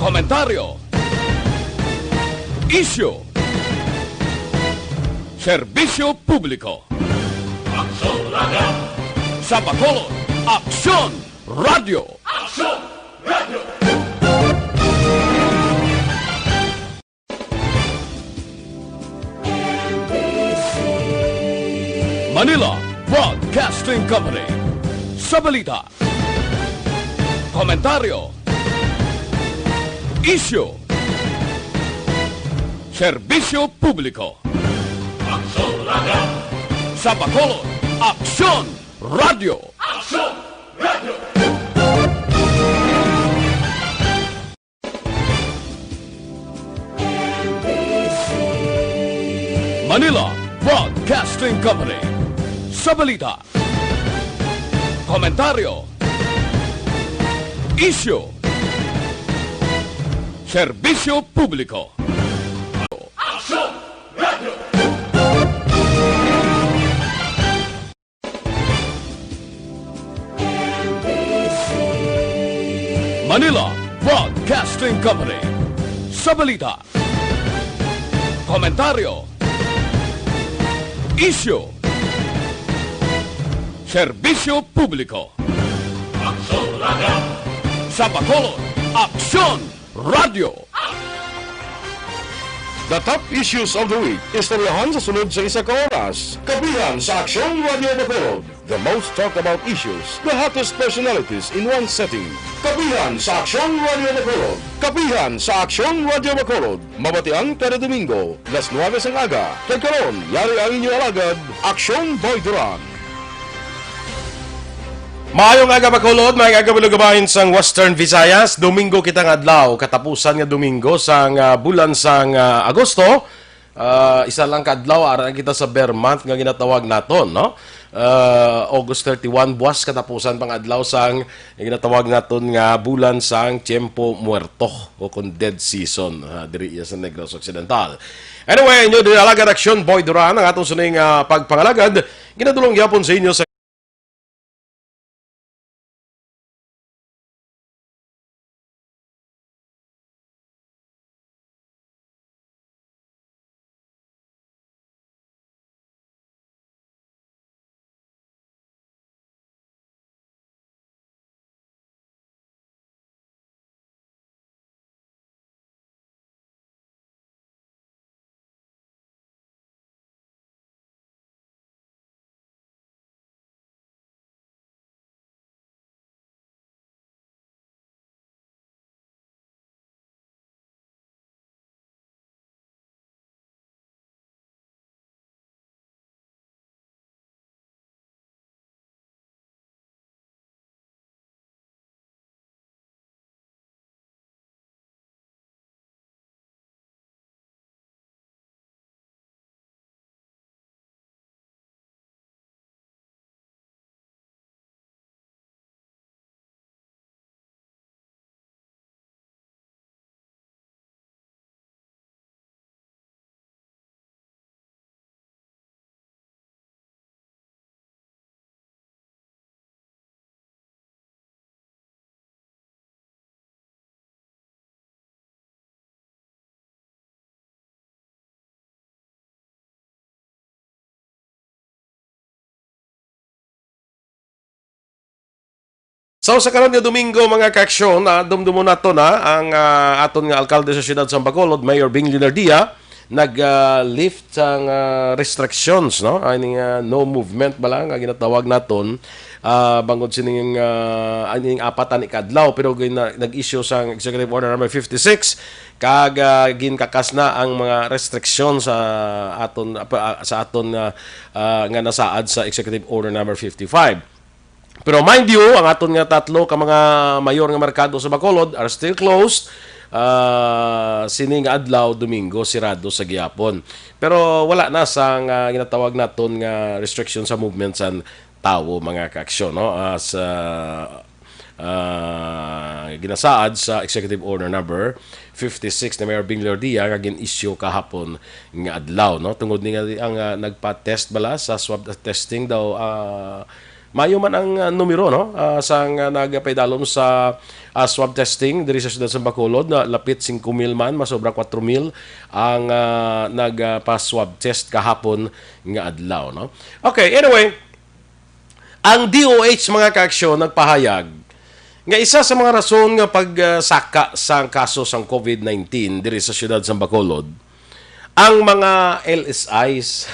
komentaryo, isyu, serbisyo publiko. Aksyon Radio! Sa Bacolod, Aksyon Radio! Aksyon Radio! Manila Broadcasting Company. Sa balita, komentaryo, isyu, serbisyo publiko. Aksyon Radio! Sa Bacolod, Aksyon Radio! Aksyon Radio! Manila Broadcasting Company. Sa balita, komentaryo, isyu, serbisyo publiko. Aksyon Radio! Manila Broadcasting Company. Sa balita, komentaryo, isyu, serbisyo publiko. Aksyon Radio! Sa Bacolod, Aksyon Radio! The top issues of the week. Istoryahan sa sunod sa isa ka oras. Kabihan sa Aksyon Radio Bacolod. The most talked about issues. The hottest personalities in one setting. Kabihan sa Aksyon Radio Bacolod. Kabihan sa Aksyon Radio Bacolod. Mabatian kada Domingo. Las 9 sang aga. Kagkaroon, yari ang inyong alagad. Aksyon Boy Duran. Maayong aga Bacolod, mga agabalugabahin sang Western Visayas. Domingo kitang adlaw, katapusan nga Domingo sang bulan sang Agosto. Isa lang kadlaw ara kita sa bear month nga ginatawag naton, no? August 31 buwas katapusan pang adlaw sang ginatawag naton nga bulan sang Tiempo Muerto o kung dead season diri sa Negros Occidental. Anyway, inyo dinalagad Aksyon Boy Duran ang atong suning pagpangalagad. Ginadulong gyapon sa inyo sa sa karon nga Domingo mga kaaksyon, dumdumo nato na ang aton nga alkalde sa siyudad sa Bacolod, Mayor Bing Linardia, nag-lift ang restrictions, no? Aning no movement ba lang nga ginatawag naton bangod sining aning apatan ikadlaw pero nag-issue sang Executive Order number 56 kag ginkakas na ang mga restrictions sa aton nga nasaad sa Executive Order number 55. Pero mind you, ang aton nga tatlo ka mga mayor nga merkado sa Bacolod are still closed. Sining adlaw Domingo sirado sa gihapon. Pero wala na sa ginatawag naton nga restriction sa movement sa tawo mga kaaksyon, no? Sa ginasaad sa Executive Order number 56 na Mayor Bing Linardia nga gin-issue kahapon nga adlaw, no? Tungod ni nga ang nagpa-test bala sa swab testing daw Mayo man ang numero no sang nagapaydalom sa swab testing diri sa siyudad sa Bacolod na lapit 5,000 man masobra 4,000 ang nagpa-swab test kahapon nga adlaw no. Okay, anyway, ang DOH mga kaaksyon nagpahayag nga isa sa mga rason nga pagsaka sa kaso sang COVID-19 diri sa siyudad sa Bacolod ang mga LSIs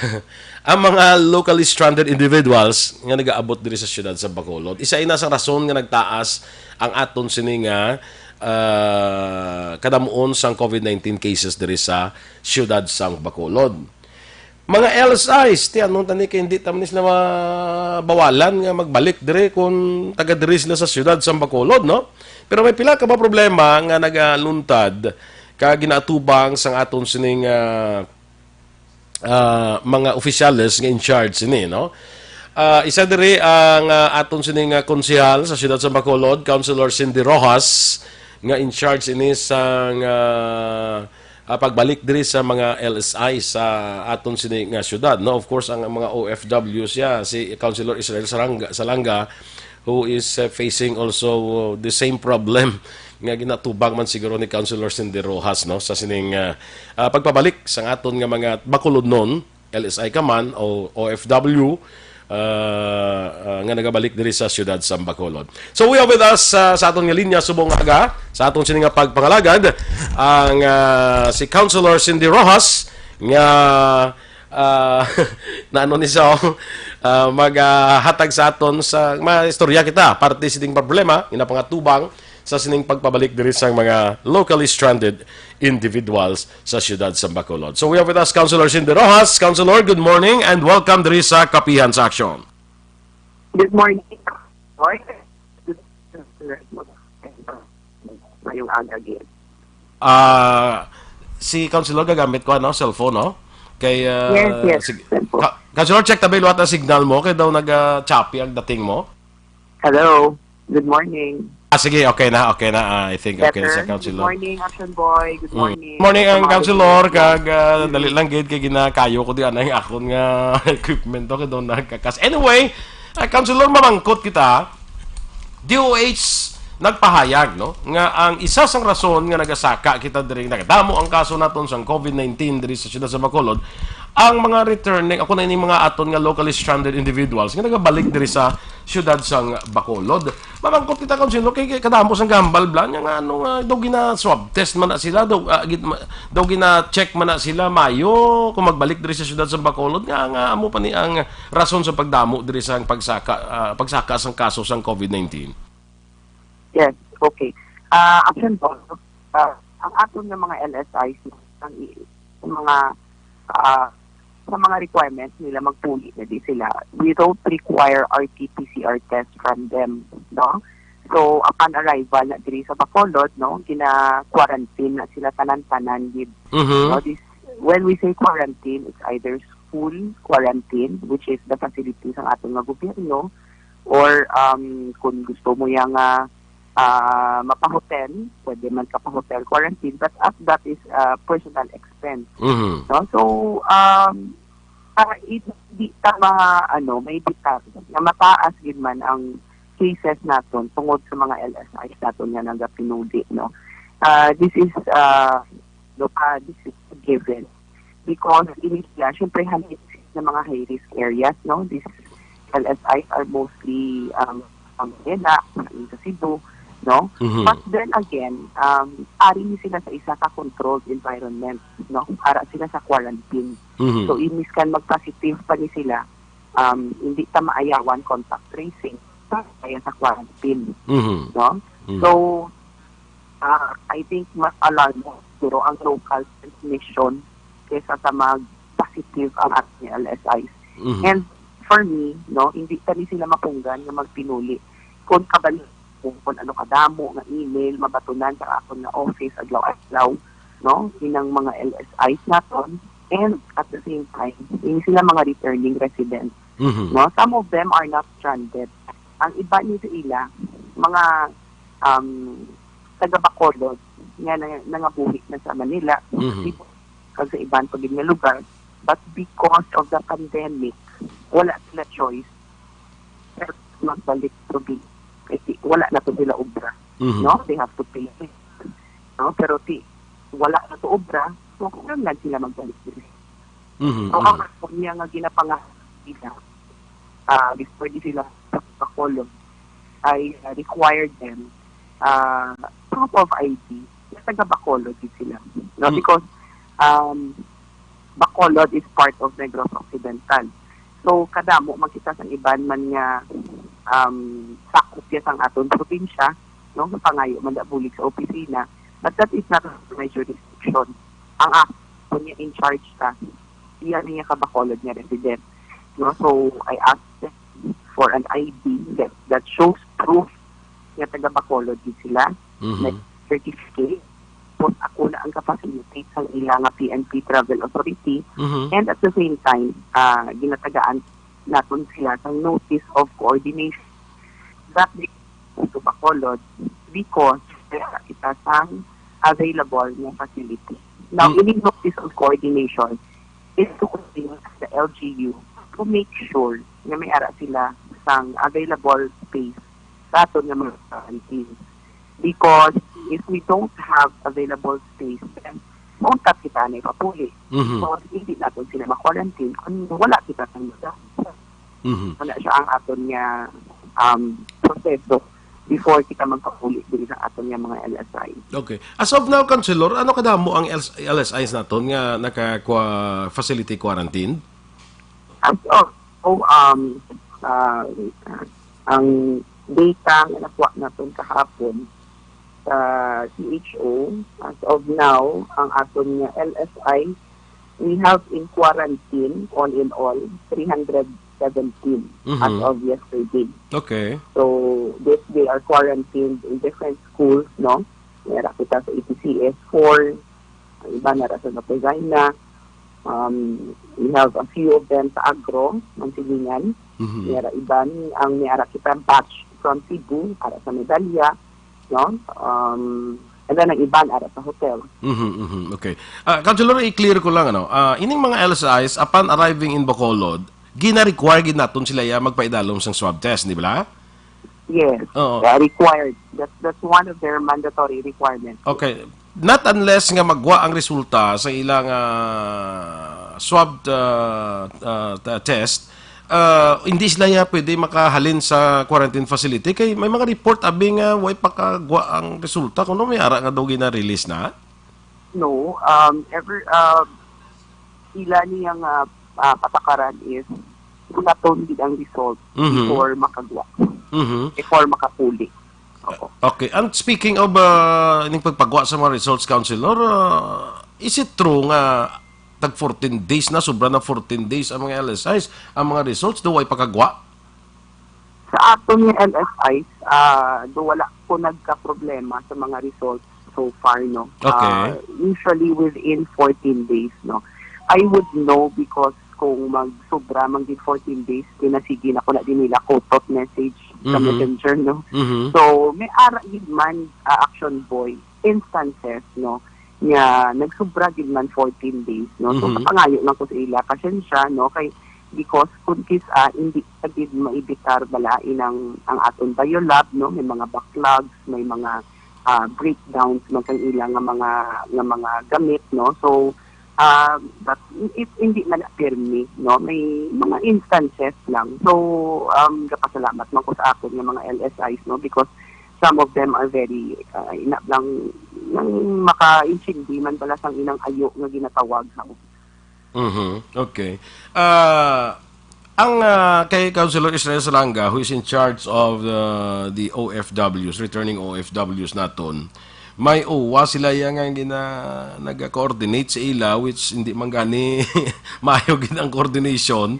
ang mga locally stranded individuals nga nagaabot diri sa siyudad sa Bacolod. Isa ina sa rason nga nagtaas ang aton sini nga kadamuon sang COVID-19 cases diri sa siyudad sang Bacolod. Mga LSIs, anong tani kay hindi tamnis na mabawalan nga magbalik diri kung taga diri sila sa siyudad sang Bacolod, no? Pero may pila ka ba problema nga nagaluntad ka ginaatubang sang aton sining mga opisyales nga in charge sini, no? Isa diri ang aton sining konsehal sa siyudad sa Bacolod, Councilor Cindy Rojas, nga in charge ini sang pagbalik diri sa mga LSI sa aton sini nga siyudad, no? Of course ang mga OFWs si Councilor Israel Salanga who is facing also the same problem nga ginatubang man siguro ni Councilor Cindy Rojas no sa sining pagpabalik sa aton nga mga Bacolodnon LSI ka man o OFW nga nagabalik diri sa siyudad sa Bacolod. So we have with us sa aton nga linya subong aga sa aton sini nga pagpangalagad ang si Councilor Cindy Rojas nga naano ni siya maghatag sa aton sa mga istorya kita parte sining problema ginapangatubang sa sining pagpabalik diri sa mga locally stranded individuals sa siyudad sa Bacolod. So we have with us Councilor Cindy Rojas. Councilor, good morning and welcome diri sa Kapihan sa Aksyon. Good morning. Ngayong aga again. Si Councilor gagamit ko cellphone no? Kay Yes. Councilor, check tabi luwat ang signal mo kay daw nag-choppy ang dating mo. Hello. Good morning. Sige, okay na. I think okay na sa Good Councilor. morning, Action Boy. Good morning. Morning ang Councilor, kag dali lang gid kay ginakayo ko di anay akon nga equipment to kay daw nagkakas. Anyway, Councilor, mamangkot kita. DOH nagpahayag no nga ang isa sang rason nga nagasaka kita diri nagadamo ang kaso naton sang COVID-19 diri sa siyudad sa Bacolod ang mga returning ako na ini mga aton nga locally stranded individuals nga nagabalik diri sa siyudad sang Bacolod. Mamangkot kita Councilor kay kadamo sang gambal blan nga daw gina swab test man na sila daw gina check man na sila mayo kung magbalik diri sa siyudad sang Bacolod nga amo pa ni ang rason sa pagdamo diri sang pagsaka sang kaso sang COVID-19. Yes, okay. Action Boy, ang aton nga mga LSIs, ang mga sa mga requirements nila magpuli na di sila. We don't require RT-PCR test from them, no? So, upon arrival na diri sa Bacolod, no, gina-quarantine na sila tanan-tanan with, no, when we say quarantine, it's either school quarantine, which is the facilities ng ating mga gobyerno, or kung gusto mo yung mapahotel, pwede man ka pa-hotel quarantine, but that is personal expense. No? So, di tama, may bitar na mataas din man ang cases naton tungod sa mga LSIs naton nga nagapinuli, no? This is given because syempre na mga high-risk areas, no? These LSIs are mostly Manila, sa Cebu, no? But then again, ari sila sa isa ka controlled environment, no? Para sila sa quarantine. So inis kan mag-positive pa ni sila, hindi ta maayawan contact tracing kaya sa quarantine, no? So I think mas alarm pero ang local transmission kaysa sa mag-positive ang ating LSIs. And for me, no, hindi tani sila mapunggan nga magpinuli kung kabalik kung ano kadamo nga email mabatunan sa akon na office adlaw-adlaw, no, inang mga LSIs naton, and at the same time hindi sila mga returning residents, no. Some of them are not stranded. Ang iba ni sila mga taga Bacolod nga nangabuhi na sa Manila, kag sa ibang pagid nga lugar, but because of the pandemic wala sila choice. magbalik to be kasi wala na to sila obra. Mhm. No? They have to pay it. No? Pero wala na to obra, so kung lang sila magbalik dito. Mhm. So, ang niya nga ginapangalan nila, before di sila Bacolod, I required them proof of ID na taga Bacolod din sila. No? Because Bacolod is part of Negros Occidental. So, kadamo, magkita sa iban man nga sakop ya sang aton probinsya, no? Pangayo man da bulig sa opisina. But that is not my jurisdiction. Ang ako niya in charge ta, iya niya ka Bacolod niya resident. No? So, I asked them for an ID that shows proof nga taga Bacolod din sila, like certificate. Tapos ako na ang kapacilitate sa ilang PNP Travel Authority, and at the same time, ginatagaan natin sila ng notice of coordination that they to Bacolod because ita sang available na facility. Now, any notice of coordination is to continue the LGU to make sure na may ara sila sang available space sa aton nga mga quarantine. Because if we don't have available space, then mauntat kita na ipapuli. So, hindi natin sila ma-quarantine kung wala kita ng mga. Wala siya ang aton nga proseso before kita magpapuli din sa aton nga mga LSI. Okay. As of now, Councilor, ano kadamo ang LSIs naton nga naka-facility quarantine? Ang data na nakuha natin kahapon sa CHO, as of now, ang aton nga LSI, we have in quarantine, all in all, 317 as of yesterday. Okay. So, they are quarantined in different schools, no? Meron kita sa ETCS 4, iba na sa Napagayna. We have a few of them sa Agro, Mansilingan. Meron iban, ang meron kita batch from Cebu, para sa Medalya, no? And then ang iban ara sa hotel. Okay. Councilor, i-clear ko lang, ining mga LSIs, upon arriving in Bacolod, gina-require naton sila magpaidalom sang swab test, di ba? Yes, required. That's one of their mandatory requirements. Okay. Not unless nga magwa ang resulta sa ilang swab test, hindi sila pwede makahalin sa quarantine facility kay may mga report abing way pakagwa ang resulta kung may ara nga daw gina-release na. No, ila niyang patakaran is naton gid ang result before makagwa. Before makapuli. Okay. And speaking of ining pagpagwa sa mga results, Councilor, is it true nga tag 14 days na, sobra na 14 days ang mga LSIs, ang mga results do ay pakagwa? Sa aton nga LSIs, do wala po nagka-problema sa mga results so far, no? Okay. Usually within 14 days, no? I would know because kung mag-sobra, mag-14 days, pinasigi na ko na din nila quote message sa messenger, no? So, may ara gid man action boy instances, no? Nga nagsobra gid man 14 days, no? So, kapangayo lang ko sa ila, pasensya, no? Kay because kung hindi gid maibitar balain ang aton biolab, no? May mga backlogs, may mga breakdowns man kang ilang nga mga gamit, no? So, but if hindi man pirmi, no, may mga instances lang. So, kapasalamat man ko sa akin ng mga LSIs, no, because some of them are very inap lang nang maka-insindi man pala sang inang ayo nga ginatawag sa Okay. Ang kay Councilor Israel Salanga, who is in charge of the OFWs, returning OFWs naton, may uwa sila yang nag-coordinate sa ila, which hindi man gani maayog ang coordination.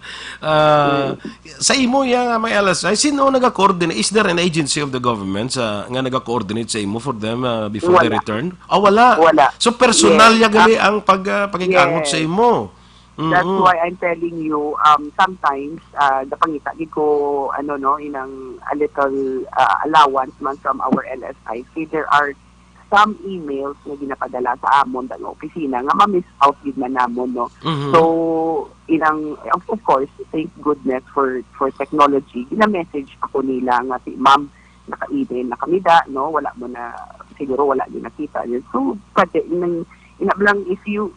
Sa imo yang may LSI, sino nag-coordinate? Is there an agency of the government nga nag-coordinate sa imo for them before they return? Wala. So personal gali ang pag-ikangot sa imo. That's why I'm telling you, sometimes, napangita ko, inang a little allowance man from our LSI. See, there are some emails na ginapadala sa amon sa opisina nga ma-miss out yun na namon, no. So of course, thank goodness for technology, gina-message ako nila nga si ma'am, naka-email na kami no, wala mo na, siguro wala din nakita yun. So pwede inablang if you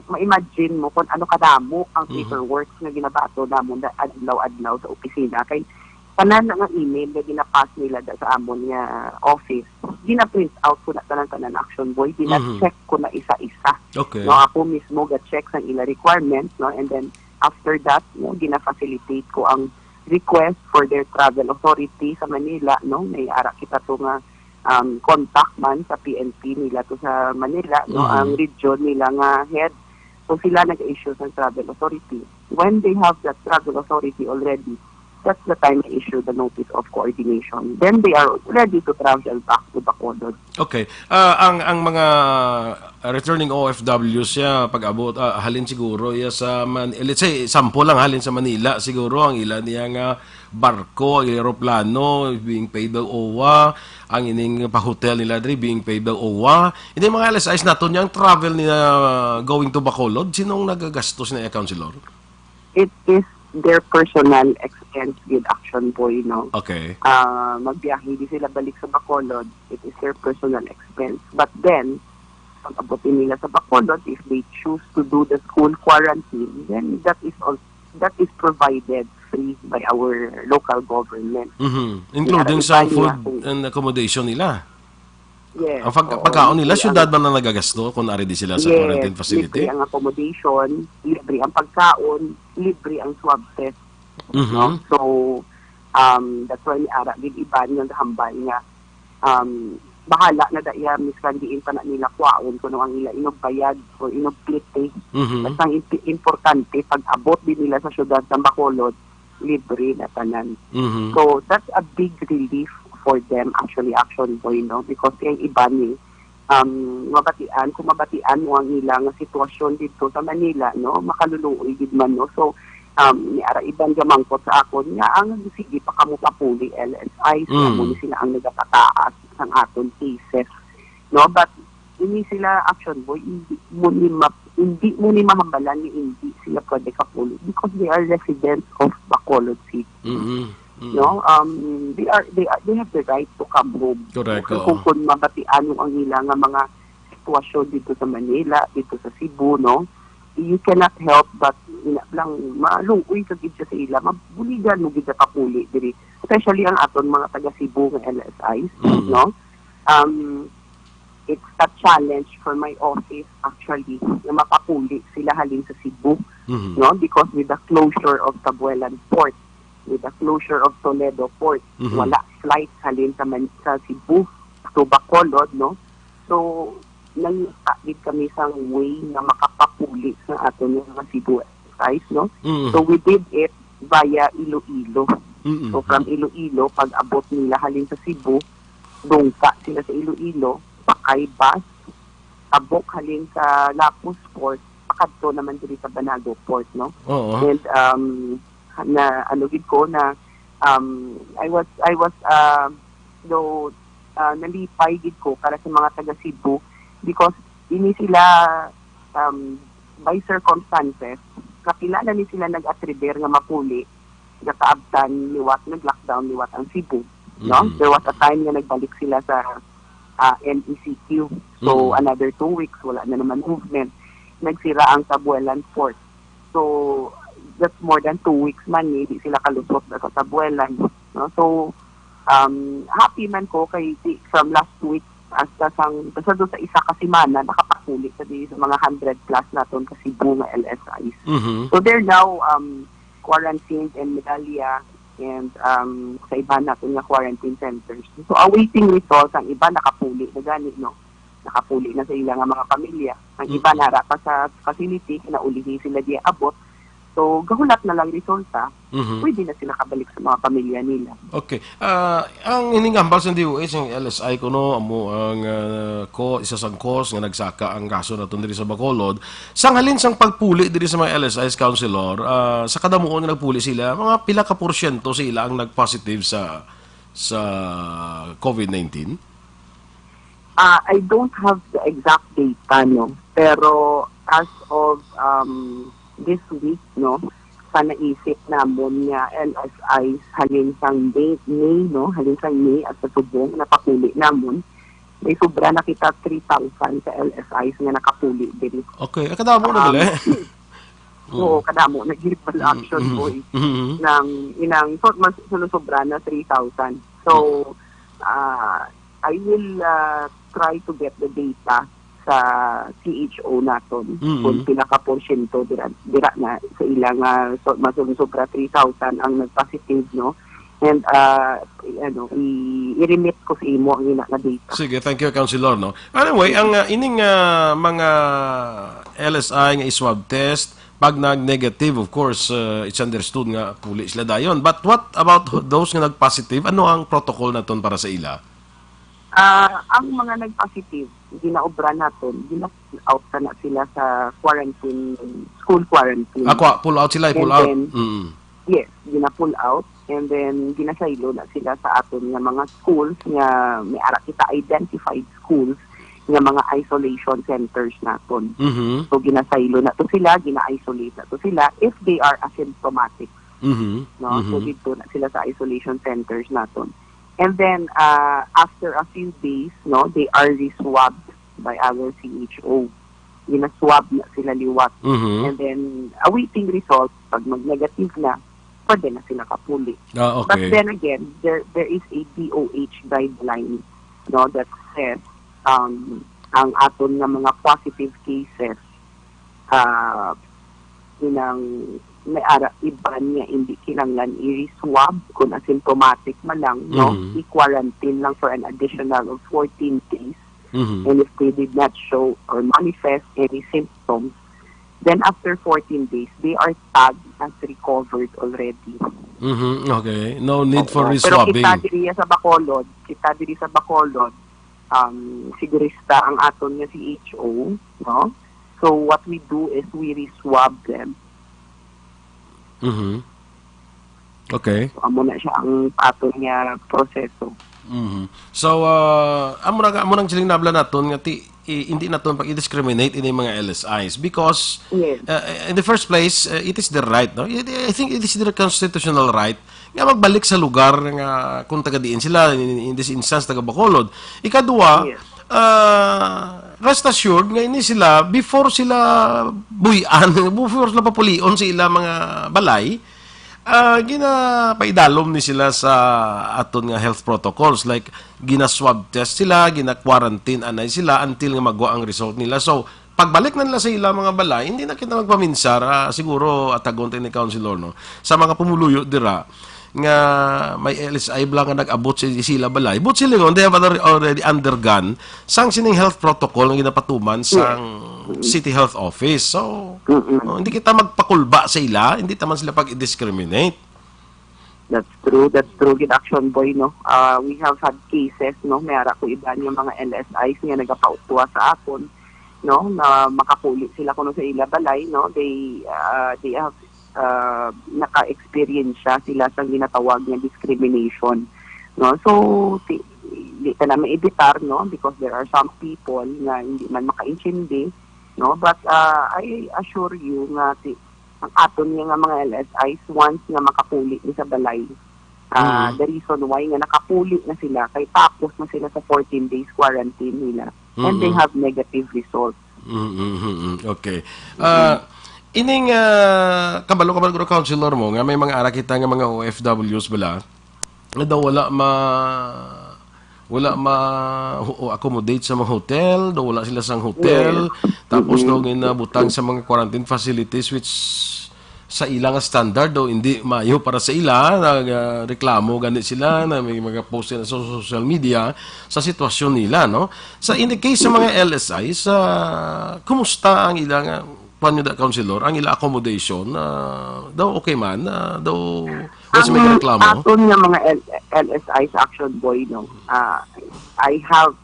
ma-imagine mo kung ano kadamo ang paperwork na ginabato namon adlaw-adlaw sa opisina, kay tanan nga email na ginapass nila sa amon nga office, gina-print out ko na tanan action boy, gina-check ko na isa-isa. Okay. No, ako mismo ga-check ang ila requirements, no, and then after that, no, gina-facilitate ko ang request for their travel authority sa Manila, no, may ara kita to nga contact man sa PNP nila to sa Manila, no, ang region nila nga head. So sila nag-issue ng travel authority. When they have that travel authority already, that's the time they issue the notice of coordination. Then they are ready to travel back to Bacolod. Okay. Ang mga returning OFWs siya pag-abot halin siguro sa let's say sample lang halin sa Manila siguro ang ilan niya nga barko, aeroplano being paid by OWA, ang ining pa-hotel nila diri being paid by OWA. Hindi mga LSIs naton yang travel niya going to Bacolod, sinong nagagastos na councilor? It is their personal expense with action boy, no. Okay. Magbiyahe di sila balik sa Bacolod, it is their personal expense. But then pag abutin nila sa Bacolod, if they choose to do the school quarantine, then that is provided free by our local government. Including sa food and accommodation nila. Yes. Ang pagkaon nila, syudad ba na nagagasto kung ari di sila sa quarantine facility? Libre ang accommodation, libre ang pagkaon, libre ang swab test. No? So, that's why ni Ara, din iba niyang hambal nga, bahala na daya, miskandiin pa na nila kwaon kung ang nila inogbayad o inogplite. Basta ang importante, pag abot din nila sa syudad sa Bacolod, libre na tanan. So, that's a big relief for them, actually, action boy, no? Because yung iba ni, kung mabatian mo ang ilang sitwasyon dito sa Manila, no? Makaluluoy din man, no? So, ni Ara ibang gamangkot sa akon, nga ang sige pa kamo papuli LSI, sila ang nagapataas ng aton cases, no? But, hindi sila action boy, hindi mo ni mahambalan ni hindi sila pwede kapuli because they are residents of Bacolod City. No, they have the right to come home. Correct. Kung mabatian mo ang ilang mga sitwasyon dito sa Manila, dito sa Cebu, no, you cannot help but lang malungoy ka gid sa ila, mabuligan mo gid sa papuli diri, especially ang aton mga taga Cebu nga LSIs, no. It's a challenge for my office actually na mapapuli sila halin sa Cebu, no, because with the closure of Tabuelan Port, with the closure of Toledo Port, wala flight halin sa Cebu to Bacolod, no? So, nangitagid kami sa way na makapapuli sa aton yung mga Cebu size, no? So, we did it via Iloilo. So, from Iloilo, pag abot nila halin sa Cebu, dungka sila sa Iloilo, pakay bus, abok halin sa Lapus Port, pakadto naman diri sa Banago Port, no? And, na gid ko na I was nalipay gid ko para sa mga taga Cebu because ini sila by circumstances kapila na ni sila nag-attribute nga mapuli nga kaabtan liwat nag-lockdown liwat ang Cebu, no? There was a time nga nagbalik sila sa NECQ, so another 2 weeks wala na naman movement, nagsira ang Tabuelan Port, so that's more than 2 weeks man, hindi sila kalusot na sa Tabuelan, no? So, happy man ko kay from last week hasta doon sa isa ka semana, nakapakuli sa mga 100 plus naton kasi Cebu nga LSIs. So, they're now quarantined in Medallia and sa iba natin nga quarantine centers. So, awaiting results, ang iba nakapuli na gani, no? Nakapuli na sa ilang mga pamilya. Ang iba nara pa sa facility, kinaulihin sila di abot. So, gahulat na lang resulta, pwede na sila kabalik sa mga pamilya nila. Okay. Ang hiningambal sa DOH, ang LSI ko, no, ang isa sang cause nga nagsaka ang kaso na diri sa Bacolod, sang halin sang pagpuli diri sa mga LSIs, Councilor, sa kadamuon nga nagpuli sila, mga pila ka porsyento sila ang nag-positive sa COVID-19? I don't have the exact data, no. Pero as of this week, no, sa naisip namon nga LSI halin sang May, no, halin sang May at sa subong napakuli namon. May sobra na kita 3,000 sa LSIs nga nakapuli din. Okay, kadamo na bala. So, kadamo, nag-hiripal action boy. Inang, sobra na 3,000. So, I will try to get the data sa CHO naton. Kung pinaka-porsyento, dira na sa ilang sobra 3,000 ang nag-positive, no? And i-remit ko sa imo ang ina nga data. Sige, thank you, Councilor, no. Anyway, ang ining mga LSI nga swab test, pag nag-negative, of course, it's understood nga puli sila dayon. But what about those nga nag-positive? Ano ang protocol naton para sa ila? Ang mga nag-positive, ginaobra naton, gina-out na sila sa quarantine, school quarantine. Pull out sila, pull out. Yes, gina-pull out. And then, ginasaylo na sila sa aton nga mga schools nga may ara kita identified schools nga mga isolation centers naton. So, ginasaylo na to sila, gina-isolate na to sila if they are asymptomatic. No? So, dito na sila sa isolation centers naton. And then, after a few days, no, they are re-swabbed by our CHO. Gina-swab na sila liwat. And then, awaiting results, pag mag-negative na, pwede na sila kapuli. Okay. But then again, there is a DOH guideline, no, that says ang aton nga mga positive cases inang may ara iban nga hindi kinanglan i-swab kung asymptomatic man lang, no, i-quarantine lang for an additional of 14 days. And if they did not show or manifest any symptoms, then after 14 days, they are tagged as recovered already. Okay. No need for Pero reswabbing. kita diri sa Bacolod, sigurista ang aton nga CHO, no? So what we do is we reswab them. Okay. So amo na siya ang aton nga proseso. So, amo nang siling nabla naton nga hindi naton pag-discriminate ini mga LSIs because in the first place it is the right, no? I think it is the constitutional right nga magbalik sa lugar nga kung taga-diin sila, in this instance taga Bacolod. Ikadua, rest assured nga ini sila before sila buyan, before sila papulion sa ila mga balay, ginapaidalom ni sila sa aton nga health protocols, like gina-swab test sila, gina-quarantine anay sila until nga magwa ang result nila. So pagbalik na nila sa ila mga balay, hindi na kita magpaminsar, siguro atagon tayo ni Councilor, no, sa mga pumuluyo dira nga may LSI blang nga nag-abot sila balay, but sila ngon, they have already undergone sang sining health protocol nga ginapatuman sang City Health Office. So hindi kita magpakulba sa ila, hindi taman sila pag-discriminate. That's true, good action boy, no. We have had cases, no, may ara ko iba yung mga LSIs nga nagapautuwa sa aton, no, na makapuli sila kuno sa ila balay, no. They have naka-experience sila sa ginatawag na discrimination, no. So hindi ka naman editar, no, because there are some people na hindi man makaintindi, no, but I assure you nga ang aton nga mga LSIs once nga makapuli ni sa balay, the reason why nga nakapuli na sila kay tapos na sila sa 14 days quarantine nila and they have negative results. Okay. Ining kabalo ko Councilor mo nga may mga ara kita nga mga OFWs bala nga daw wala accommodate sa mga hotel, daw wala sila sang hotel, tapos daw ginabutang sa mga quarantine facilities which sa ilang standard daw hindi mayo para sa ila, reklamo ganit sila na may mga post na sa social media sa sitwasyon nila, no. Sa in the case sa mga LSI, sa kumusta ang ilang paano da Councilor, ang ila accommodation daw okay man, daw wala may reklamo? Aton nga mga LSIs action boy, no. I have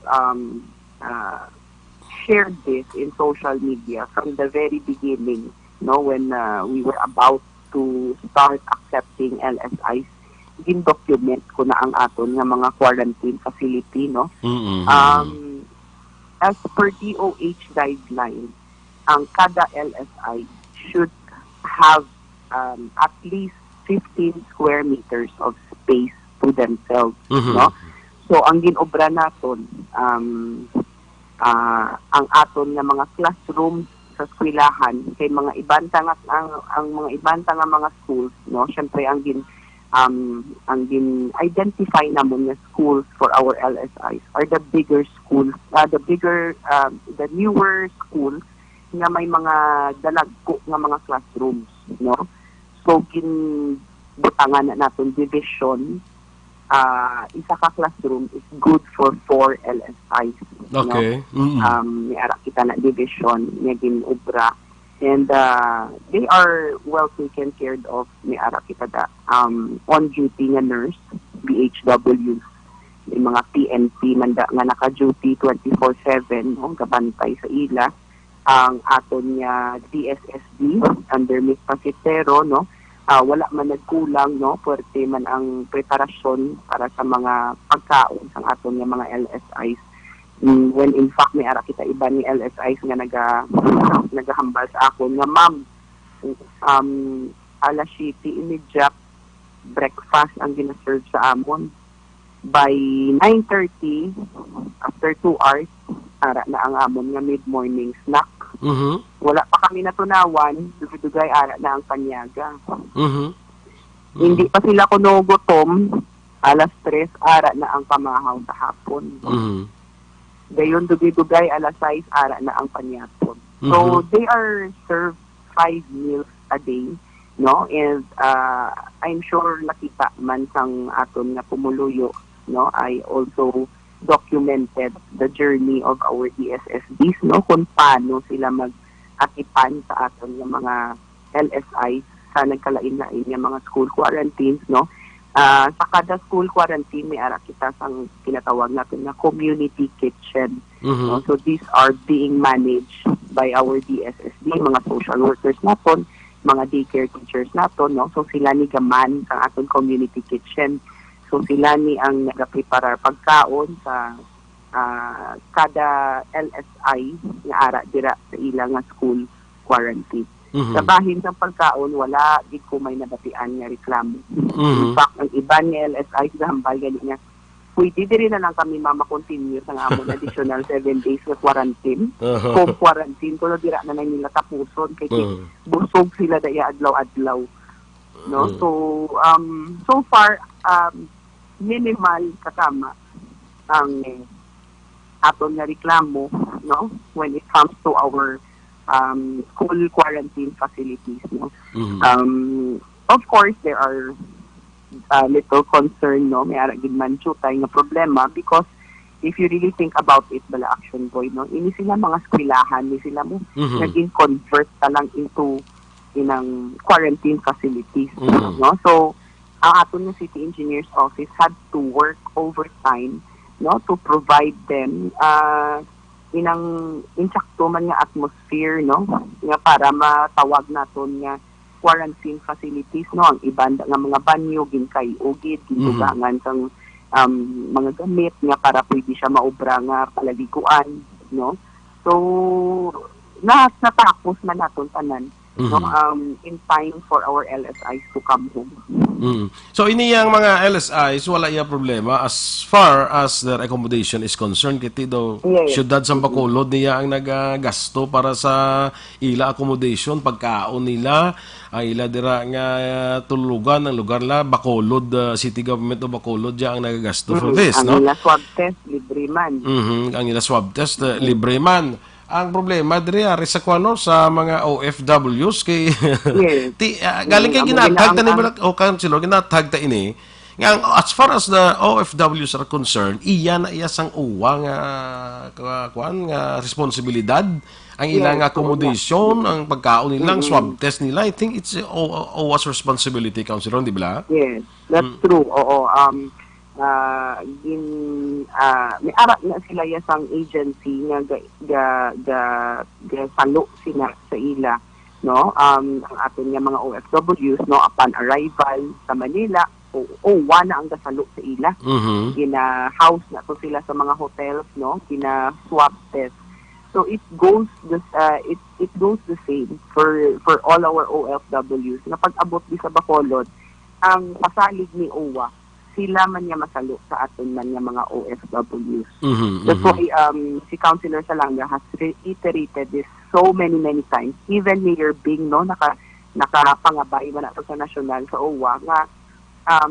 shared this in social media from the very beginning, no, when we were about to start accepting LSIs. Gin-document ko na ang aton nga mga quarantine facility, no. as per DOH guidelines, ang kada LSI should have at least 15 square meters of space to themselves, no? So ang ginobra naton ang aton nga mga classrooms sa eskwelahan kay mga ibanta nga ang mga ibanta nga mga schools, no? Syempre ang identify namon nga schools for our LSIs are the bigger schools, the newer schools nga may mga dalagko nga mga classrooms, no? So ginbutangan na naton division, isa ka classroom is good for 4 LSIs. Okay. No? May ara kita na division nga ginobra. And they are well taken care of. May ara kita da on-duty nga nurse, BHWs, may mga PNP man da, nga naka-duty 24/7, no? Gabantay sa ila. Ang aton nga DSSD under Miss Pasitero, no? Wala man nagkulang, no? Puwerte man ang preparasyon para sa mga pagkaon sa aton nga mga LSIs. When in fact may ara kita iba ni LSIs nga nagahambal sa akon nga ma'am, alas 7 immediate breakfast ang gina-serve sa amon. By 9:30, after 2 hours, ara na ang amon nga mid-morning snack. Wala pa kami natunawan, dugay ara na ang panyaga. Hindi pa sila kuno gutom, alas 3, ara na ang pamahaw sa hapon. Dayon dugay alas 6, ara na ang panyapon. So they are served 5 meals a day, no? And I'm sure nakita man sang aton nga pumuluyo, no? I also documented the journey of our DSSDs, no? Kung paano sila mag-atipan sa aton nga mga LSIs sa nagkalain-lain nga mga school quarantines, no? Sa kada school quarantine, may ara kita sang kinatawag natin na community kitchen. No? So these are being managed by our DSSD, mga social workers naton, mga daycare teachers naton, no? So sila ni gaman sa aton community kitchen. So sila ni ang nagapreparar pagkaon sa kada LSI nga ara dira sa ilang nga school quarantine. Sa bahin sa pagkaon, wala di ko may nabatian nga reklamo. In fact, ang iban nga LSI sa hambal gali nga, pwede din na lang kami mama-continue sa amon additional 7 days na quarantine. Home quarantine, kung dira na nila tapuson, kay busog sila daya adlaw-adlaw. No? So far, minimal kasama ang aton nga reklamo, no? When it comes to our school quarantine facilities, no? Of course there are little concern, no? May ara gid man tay nga problema because if you really think about it, bala Action Boy, no? Ini sila mga eskwelahan, ni sila mo naging convert ta lang into inang quarantine facilities, no? So ang aton nga City Engineers Office had to work overtime, no, to provide them inang insakto man nga atmosphere, no, nga para matawag naton nga quarantine facilities, no, ang iban nga mga banyo ginkay-ugid gindugangan sang mga gamit nga para pwede siya maobra nga palaliguan, no. So natapos man naton tanan, no, in time for our LSIs to come home. So iniyang mga LSIs wala iya problema as far as their accommodation is concerned, kiti daw syudad sa Bacolod niya ang nagagasto para sa ila accommodation, pagkaon nila, ila dira nga tulugan ang lugar la Bacolod, City Government of Bacolod ang nagagasto for this, no? Ang ila swab test libre man. Ang ila swab test libre man. Ang problema diri ari sa kuno sa mga OFWs kay galing kay ginatag ta ni o councilor ginatag ta ini nga as far as the OFWs are concerned, iya na iya sang uwa nga kuan nga responsibilidad ang ilang accommodation, ang pagkaon nilang swab test nila. I think it's OWA's responsibility, councilor, di ba? Yes, that's true. Oo, may arak na sila yasang agency nga salo sila sa ila, no, ang aton nga mga OFWs, no, upon arrival sa Manila OWA na ang gasalo sa ila. Mhm. Gina-house na to sila sa mga hotels, no? Gina-swab test. So it goes it goes the same for all our OFWs. Na pag-abot di sa Bacolod, ang pasalig ni OWA, sila man niya masalo sa aton man niya mga OFWs. That's why si Councilor Salanga has reiterated this so many times. Even Mayor Bing, no, nakapangabay man ato sa nasyonal sa OWA nga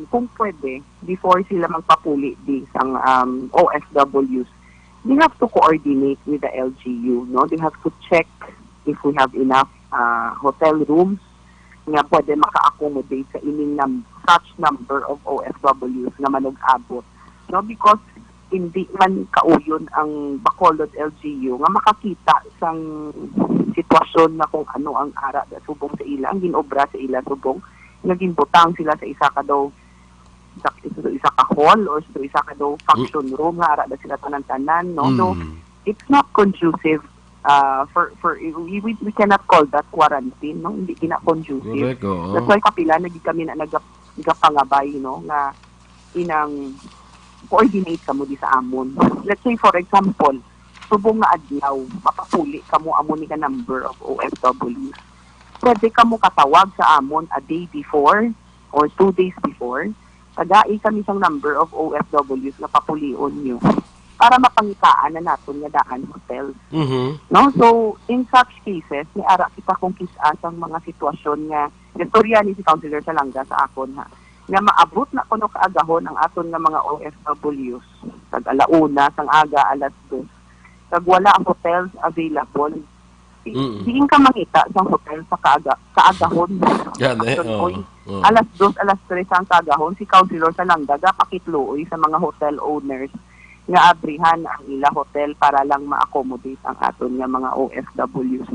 kung pwede, before sila magpapuli di sang OFWs, they have to coordinate with the LGU, no? They have to check if we have enough hotel rooms nga pwede maka-accommodate sa ining such number of OFWs na manug-abot. No? Because hindi man kauyon ang Bacolod LGU nga makakita sang sitwasyon na kung ano ang ara da subong sa ila, ang ginobra sa ila subong, nga ginbutang sila sa isa ka hall or sa isa ka function room nga ara da sila tanan-tanan, no? So it's not conducive we cannot call that quarantine, no? Hindi gina conducive. That's why kapila naging kami na nagapangabay, no, nga inang coordinate kamo di sa amon. Let's say for example, subong nga adlaw mapapuli kamo amon ni ka number of OFWs. Pwede kamo katawag sa amon a day before or 2 days before. Tagai kami sang number of OFWs na papulion nyo para mapangitaan na natin nga daan hotels. No? So, in such cases, ni ara kita kung kisa ang mga sitwasyon nga, istorya ni si Councilor Salanga sa akon ha, nga maabot na kuno kaagahon ang aton nga mga OFWs. Tag alauna, sang aga, alas 2. Tag wala ang hotels available. Diin ka mangita sa hotel sa kaagahon. Yan Alas 2, alas 3 ang kaagahon, si Councilor Salanga gapakitluoy sa mga hotel owners nga abrihan ang ila hotel para lang ma-accommodate ang aton nga mga OFWs.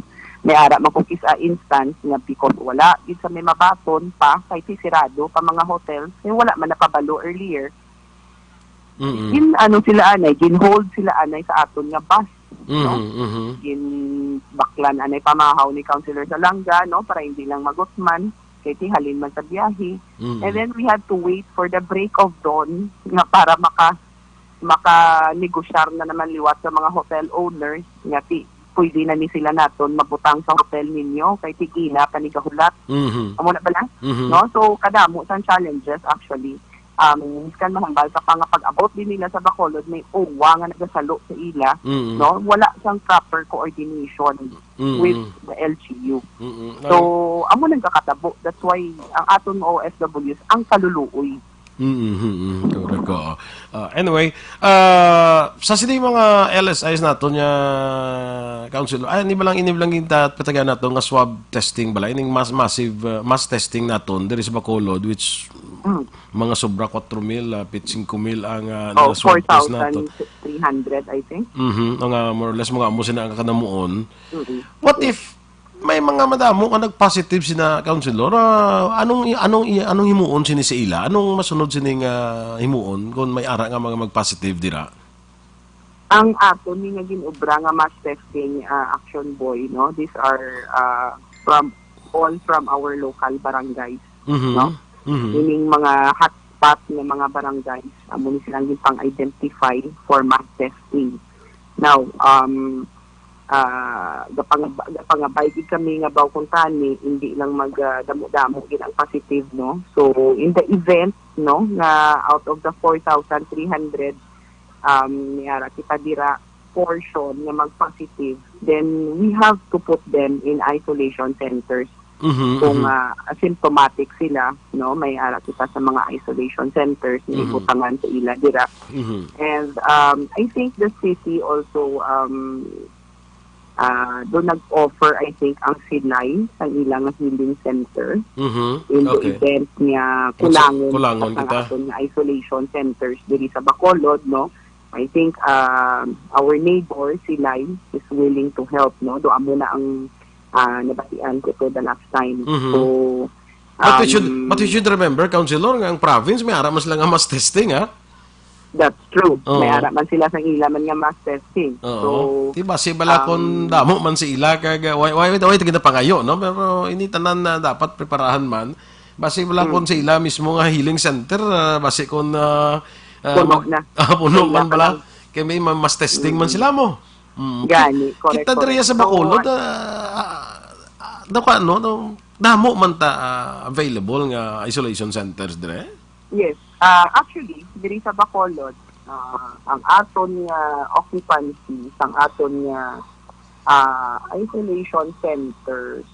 May ara makukis a instance nga because wala gid sa may mabaton pa kay sirado pa mga hotel, wala man napabalo earlier. Sila anay, gin-hold sila anay sa aton nga bus. No? Baklan anay pamahaw ni Councilor Salanga, no, para hindi lang magutman kay tihalin man sa biyahe. And then we had to wait for the break of dawn nga para maka-negosyar na naman liwat sa mga hotel owners nga pwede na ni sila naton mabutang sa hotel ninyo kay tigina panigahulat. Amo na ba lang? No? So kadamo sang challenges actually. Kan mahambal sa pag-abot din nila sa Bacolod may OWA nga nagasalo sa ila, no? Wala sang proper coordination with the LGU. So amo nang kakatabo. That's why ang aton OFWs ang kaluluoy. Correct ko. Anyway, sa sila mga LSIs nato niya, Council, ini ba lang kita patagan nato nga swab testing bala, ining mass testing naton diri sa Bacolod, which mga sobra 4,000, 5,000 ang swab test nato. 4,300 I think. Nga more or less mga amo sina ang kanamuon. What if may mga madamo ka nag-positive sina Councilor, anong himuon sini sa ila? Anong masunod sining himuon kung may ara nga mga mag-positive dira? Ang ato ni nga ginobra nga mass testing action boy, no? These are from our local barangays, no? Meaning mga hotspot ng mga barangays, amo ni silang gipang-identify for mass testing. Now, gapangabay gid kami nga baw kung tani hindi lang magdamo-damo gid ang positive, no. So in the event, no, nga out of the 4,300 niara kita dira portion nga mag-positive, then we have to put them in isolation centers. Kung asymptomatic sila, no, may ara kita sa mga isolation centers ni ibutangan sa ila dira. And I think the city also doon nag-offer, I think, ang Silay sa ilang healing center. In the event niya kulangon kita sa isolation centers diri sa Bacolod, no? I think our neighbor, Silay, is willing to help, no? Doon mo na ang nabatian ko to the last time. So, but you should remember, Councilor, nga ang province, may ara mas lang ang mass testing, ha? That's true. May ara man sila sa ila man nga mass testing. So, diba si bala kon damo man si ila kag why tigid pangayo, no? Pero ini tanan na dapat preparahan man Base wala kon sa ila mismo nga healing center, base kon Puno na. puno man Kailangan bala. lang. Kaya may mas testing man sila mo. Gani, correct. Kita diriya sa correct. Bacolod, So, daw ka ano, damo man ta available nga isolation centers dire. yes. Actually, diri sa Bacolod, ang aton nga occupancy, ang aton nga isolation centers,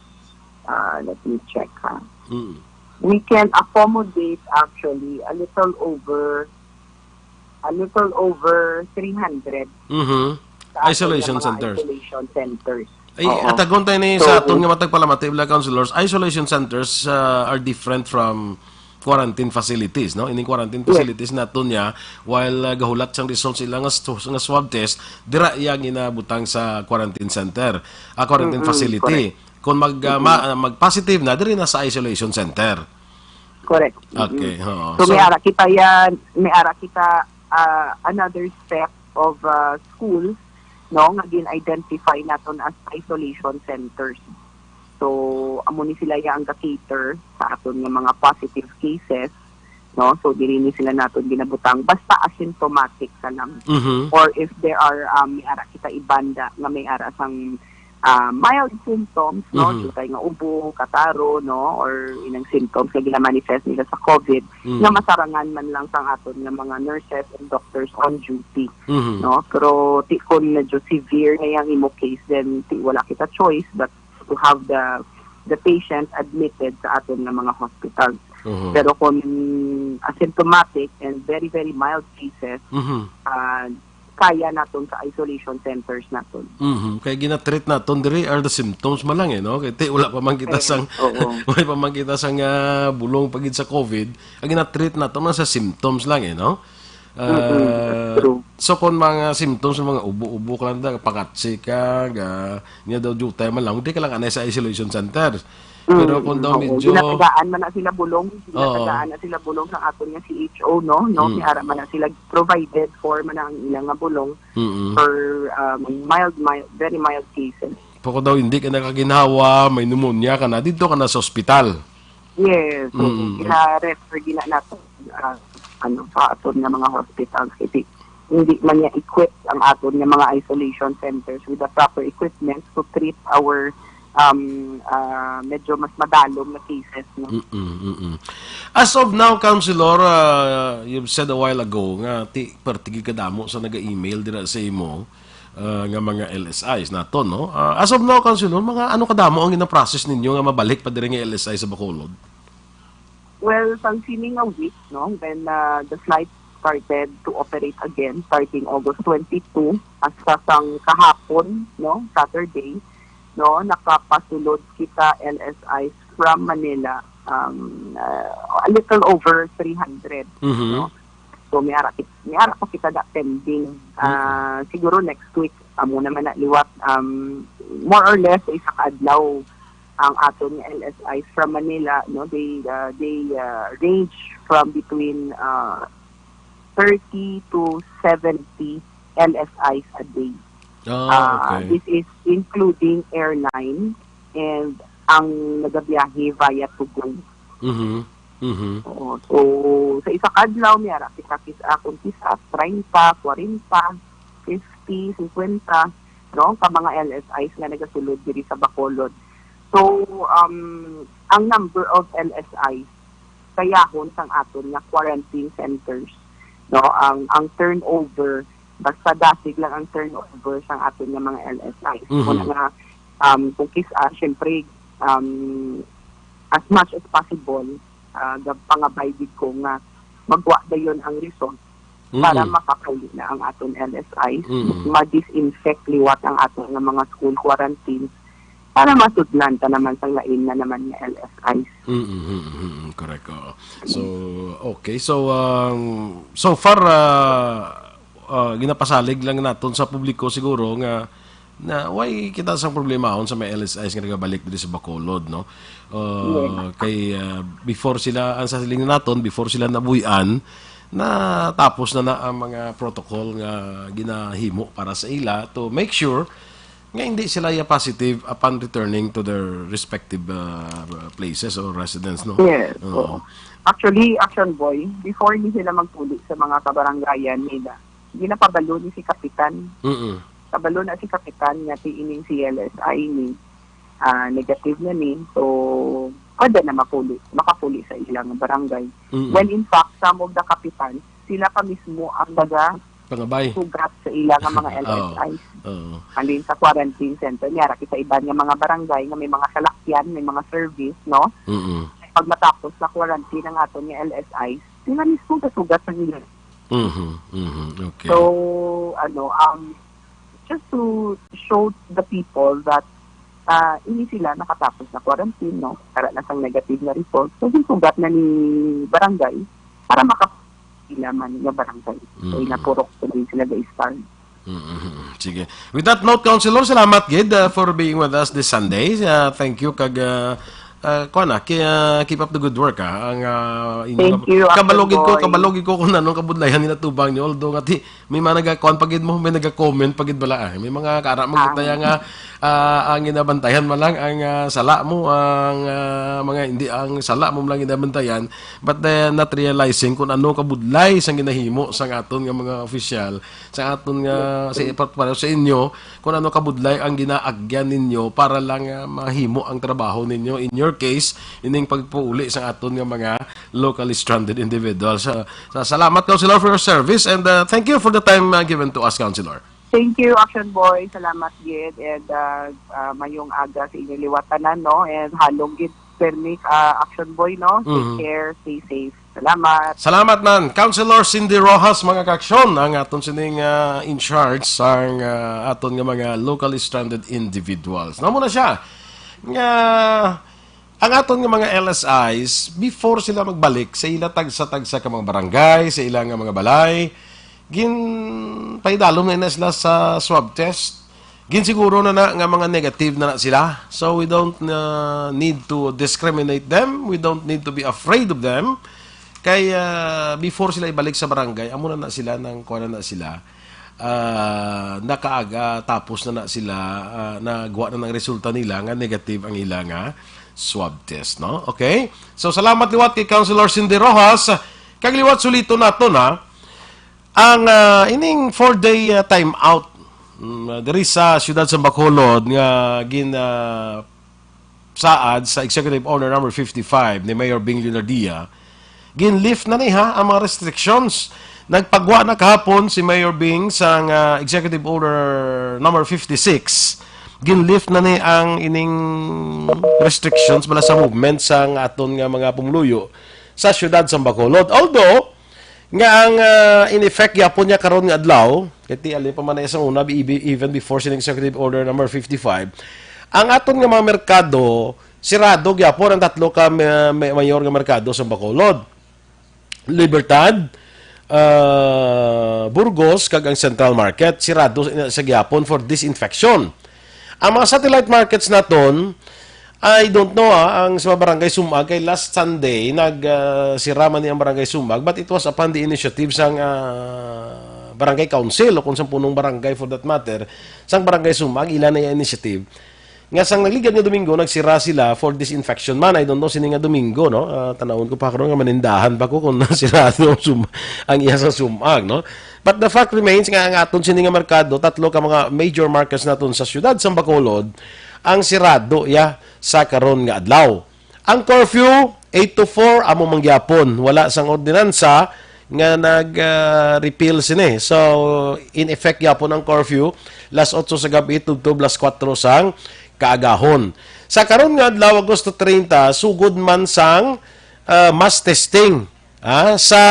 let me check ha. Mm. We can accommodate actually a little over 300 Mhm. sa aton Isolation nga mga centers. Isolation centers. Ay, Oo. atagon tayo ni So, sa aton nga matagpalamati bila councilors, isolation centers are different from quarantine facilities, no? Ini quarantine facilities naton niya while gahulat sang results sila nga swab test, dira iya ginabutang sa quarantine center, quarantine facility. Kung mag-positive na, diri na sa isolation center. Correct. Okay. Oo. So, may ara kita yan, may ara kita another step of schools, no, nga gin-identify naton as isolation centers. So, amo ni sila yang ga-cater sa aton nga mga positive cases, no? So, diri ni sila naton ginabutang basta asymptomatic sa lang. Mhm. Or if there are may ara kita ibanda nga may ara sang mild symptoms, no? So, tayo nga ubo, kataro, no? Or inang symptoms nga gina-manifest nila sa COVID, nga masarangan man lang sang aton nga mga nurses and doctors on duty, Mhm. no? Pero ti kung medyo severe na yung imo case, then ti wala kita choice but to have the patient admitted sa aton nga mga hospitals. Mhm. Pero kung asymptomatic and very, very mild cases, Mhm. kaya naton sa isolation centers naton. Mhm. Kaya ginatreat naton diri are the symptoms man lang no. Kaya wala pa man kita sang Oo. wala pa man kita sang bulong pagid sa COVID. Ang ginatreat naton man sa symptoms lang no. True. So kung mga symptoms mga ubo-ubo ka lang da, pakatsi ka, niya daw jutay man lang, hindi ka lang anay sa isolation center. Pero kung daw medyo Ginatagaan man na sila bulong, ginatagaan na sila bulong sa aton nga CHO, no? May ara man na sila provided for man ang ilang nga bulong for mild, very mild cases. Pako daw hindi ka nakaginhawa, may pneumonia ka na, dito ka na sa ospital. Yes, so gina-refer gina natin sa aton nga mga hospitals kasi hindi man niya equipped ang aton nga mga isolation centers with the proper equipment to treat our medyo mas madalom na cases, no? As of now, Councilor, you've said a while ago nga pertigi ka damo sa naga-email dira sa imo nga mga LSIs nato, no? As of now, Councilor, mga ano kadamo ang gina-process ninyo nga mabalik pa diri nga LSI sa Bacolod? Well, functioning a week, no? Then the flight started to operate again starting August 22 hasta sang kahapon, no? Saturday, no? Nakapasulod kita LSIs from Manila a little over 300, no? So may ara pa kita da pending. Siguro next week amo naman na liwat more or less isa ka adlaw ang aton nga LSIs from Manila, no? They range from between 30 to 70 LSIs a day. Okay. This is including airline and ang nagabiyahe via Tugon. So sa isa kadlaw may ara kita akong kisa 30, 40, 50, 50, no? Ka mga LSIs nga nagasulod diri sa Bacolod. So, ang number of LSIs kayahon sang aton nga quarantine centers, no? Ang turnover, basta dasig lang ang turnover sang aton nga mga LSIs. Kung nga, kung kisa, syempre, as much as possible, pangabaybig ko nga magwa dayon ang result para makapuli na ang aton LSIs, ma-disinfect liwat ang aton nga mga school quarantines, para masudlan ta naman sang lain na naman nga LSIs. Correct. So, okay. So, so far, ginapasalig lang naton sa publiko siguro nga na why kita sang problema sa may LSIs nga nagabalik dito sa Bacolod, no? Kay before sila, ang sasiling naton, before sila nabuyan, na tapos na ang mga protocol nga ginahimo para sa ila to make sure nga hindi sila positive upon returning to their respective places or residence, no? Yes. Oo. So, actually, Action Boy, before ni sila magpuli sa mga kabaranggayan nila, ginapabalo ni si Kapitan. Kabalo na si Kapitan nga tiining CLSI ni negative na ni. So, pwede na makapuli sa ilang barangay. When in fact, some of the Kapitan, sila pa mismo ang Pangabay. sugat sa ilang mga LSI. Alin sa quarantine center niya, sa iba nga mga barangay nga may mga salakyan, may mga service, no? Pag matapos na quarantine ng aton nga LSI, sila mismo kasugat sa nila. Okay. So, just to show the people that hindi sila nakatapos na quarantine, no? Para na sang negative na report. So, sugat na ni barangay para makapila man nga barangay. So, inapurok ko din sila guys. Sige. With that note, Councilor, salamat gid for being with us this Sunday. Thank you kag keep up the good work ang Thank you, kabalogin ko kung anong kabudlayan ni natubang niyo, although ngati may mga nagakon pagid mo, may nagka-comment pagid bala may mga kara magtaya nga ang ginabantayan man lang ang sala mo, ang mga hindi ang sala mo lang ginabantayan, but not realizing kung ano kabudlay sang ginahimo sang aton nga mga opisyal, sa aton nga para sa inyo, kung ano kabudlay ang ginaagyan ninyo para lang mahimo ang trabaho ninyo. In your case, ining pagpuuli sa aton nga mga locally stranded individuals. Salamat, Councilor, for your service, and thank you for the time given to us, Councilor. Thank you, Action Boy. Salamat, Gid. And mayong aga sa inyong liwatanan, no? And halong Gid, Permic, Action Boy, no? Take care, stay safe. Salamat. Salamat man. Councilor Cindy Rojas, mga kaksyon, ang aton sining in charge sa aton nga mga locally stranded individuals. Namo na siya. Ang aton nga mga LSIs, before sila magbalik sa ila tagsa-tagsa ka mga barangay, sa ilang mga balay, paidalom na sila sa swab test. Siguro na nga mga negative na sila. So we don't need to discriminate them. We don't need to be afraid of them. Kaya before sila ibalik sa barangay, amo na sila nang kuha na sila. Nakaaga tapos na sila nagawa na ng resulta nila nga negative ang ilang swab test, no? Okay? So salamat liwat kay Councilor Cindy Rojas. Kagliwat sulito nato na ang ining 4-day time out diri sa siyudad sa Bacolod nga saad sa Executive Order number 55 ni Mayor Bing Lunardia, ginlift na niya ang mga restrictions. Nagpagwa na kahapon si Mayor Bing sa Executive Order number 56. Ginlift na ni ang ining restrictions bala sa movement sa aton nga mga pumuluyo sa siyudad sa Bacolod. Although nga ang in effect yapon niya karon nga adlaw, kiti ali pa man sa una even before sining Executive Order number 55, ang aton nga mga merkado sirado gyapon ang tatlo ka mayor nga merkado sa Bacolod. Libertad, Burgos kag ang Central Market sirado sa gyapon for disinfection. Ang mga satellite markets naton, I don't know ang sa barangay Sumag kay last Sunday nagsiraman ni ang barangay Sumag, but it was upon the initiative sang barangay council o kung sa punong barangay for that matter sang barangay Sumag ilan na yung initiative nga sang nagligad nga Domingo nagsira sila for disinfection man. I don't know sini nga Domingo, no? Tanawon ko pa karon nga manindahan pa ko kung nasirado ang iya sa Sumag, no? But the fact remains nga ang aton sini nga merkado, tatlo ka mga major markets naton sa siyudad sa Bacolod ang sirado sa karon nga adlaw. Ang curfew 8 to 4 amo mangyapon, wala sang ordinansa nga nag-repeal sini. So in effect yapon ang curfew las 8 sa gabi tudto las 4 sang kaagahon. Sa karon nga adlaw Agosto 30 sugod man sang mass testing sa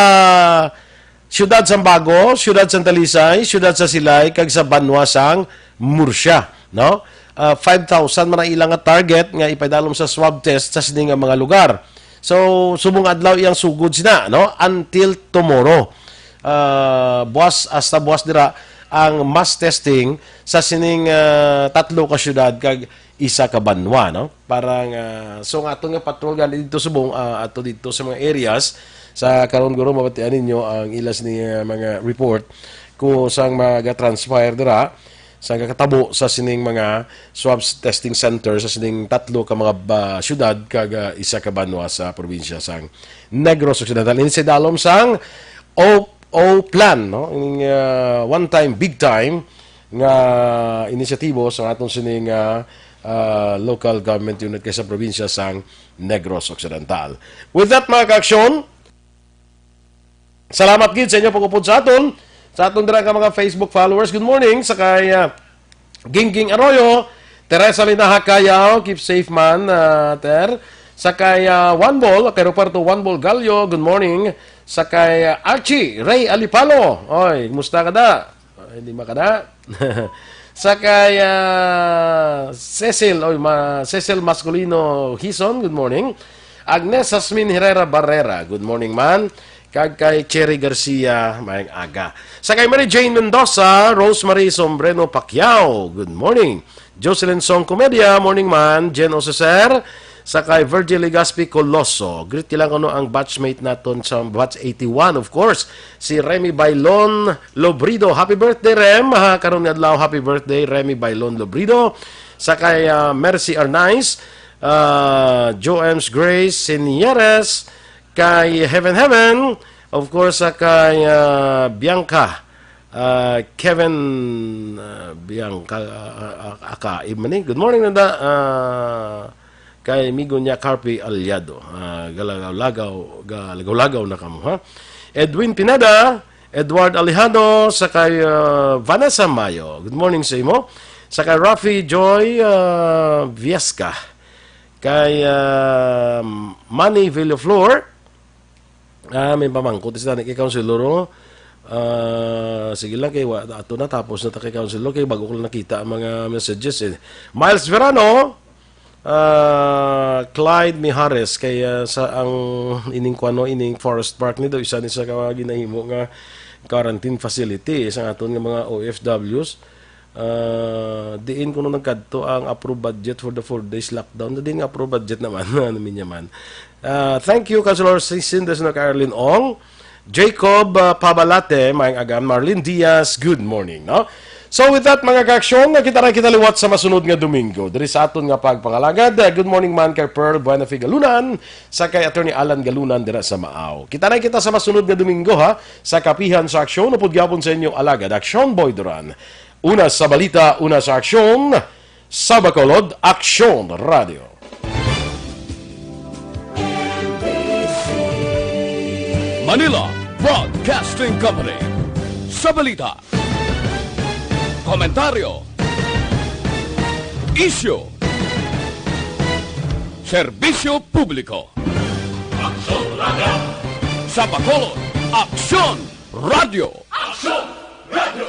siyudad sa Bago, siyudad sa Talisay, siyudad sa Silay kag sa Banwa sang Murcia, no? 5,000 man ang ilang target nga ipadalom sa swab test sa sini nga mga lugar. So subong adlaw iyang sugod sina, no? Until tomorrow. Buwas hasta buwas dira ang mass testing sa sining tatlo ka syudad kag isa ka Banwa, no? Parang so nga ato nga patrol gani dito subong ato dito sa mga areas sa karon guro mabatian ninyo ang ilas ni mga report kung sang maga-transpire dira sa kakatabo sa sining mga swab testing center sa sining tatlo ka mga syudad kag isa ka banwa sa probinsya sang Negros Occidental. Ini sa dalom sang O plan, no? Ining one time, big time nga inisyatibo sa atong sining local government unit kay sa probinsya sang Negros Occidental. With that, mga kaaksyon, salamat gid sa inyo pagupod sa aton dira ka mga Facebook followers. Good morning sa kay Gingging Arroyo, Teresa Linaha Kayaw, keep safe man, Ter. Sa kay One Ball, kay Roberto One Ball Gallo, good morning. Sa kay Archie Ray Alipalo, oy, musta ka da? Hindi makada. Sa kay Cecil Masculino Hison, good morning. Agnes Asmin Herrera Barrera, good morning man. Kag kay Cherry Garcia, mayang aga. Sa kay Mary Jane Mendoza, Rosemary Sombreno Pacquiao, good morning. Jocelyn Song Comedia, morning man. Jen Oseser, sa kay Virgil Legaspi Coloso. Greet lang ano ang batchmate naton sa batch 81, of course. Si Remy Bailon Lobrido. Happy birthday, Rem. Karon ni adlaw, happy birthday, Remy Bailon Lobrido. Sa kay Mercy Arnaiz, Joems Grace Sinieres, kay Heaven, of course, sa kay Bianca, Kevin Bianca Aka Imani. Good morning, nanda. Kay migo niya Carpi Aliado. Galagaw na kamo, ha? Edwin Pineda, Edward Alejandro, sa kay Vanessa Mayo. Good morning sa imo. Sa kay Rafi Joy Viesca. Kay Manny Villaflor. May pamangkot isa ni kay Councilor. Sige lang kay ato na tapos na ta kay Councilor kay bago ko lang nakita ang mga messages. Miles Verano, Clyde Mijares kaya sa ang ining Forest Park ni do isa ni sa ginahimo nga quarantine facility sa aton nga mga OFWs. Diin kuno nagkadto ang approved budget for the 4 days lockdown. Din nga approved budget naman namin man. Thank you Councilor Cindes na Caroline Ong, Jacob Pabalate, mayang agam, Marlene Diaz, good morning, no? So with that, mga kaaksyon, kita liwat sa masunod nga Domingo. Dari sa aton nga pagpangalagad, good morning man kay Pearl Buenafe Galunan, sa kay Attorney Alan Galunan dira sa Maaw. Kita sa masunod nga Domingo, ha, sa kapihan sa aksyon, upod gyapon sa inyong alagad, Aksyon Boy Duran. Una sa balita, una sa aksyon, sa Bacolod, Aksyon Radio. Manila Broadcasting Company. Sa balita, komentaryo, isyu, serbisyo publiko. Aksyon Radio! Sa Bacolod, Aksyon Radio. Aksyon Radio!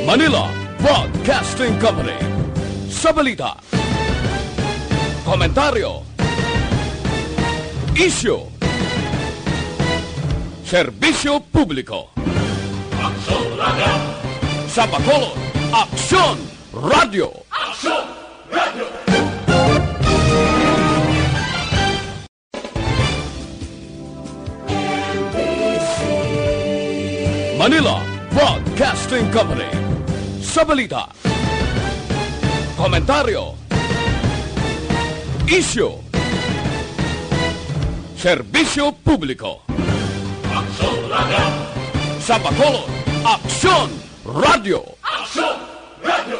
Manila Broadcasting Company. Sa balita, komentaryo, isyu, serbisyo publiko. Aksyon Radio! Sa Bacolod, Aksyon Radio. Aksyon Radio! Manila Broadcasting Company. Sa balita, komentaryo, isyu, serbisyo publiko. Aksyon Radio! Sa Bacolod, Aksyon Radio. Aksyon Radio!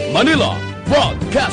Manila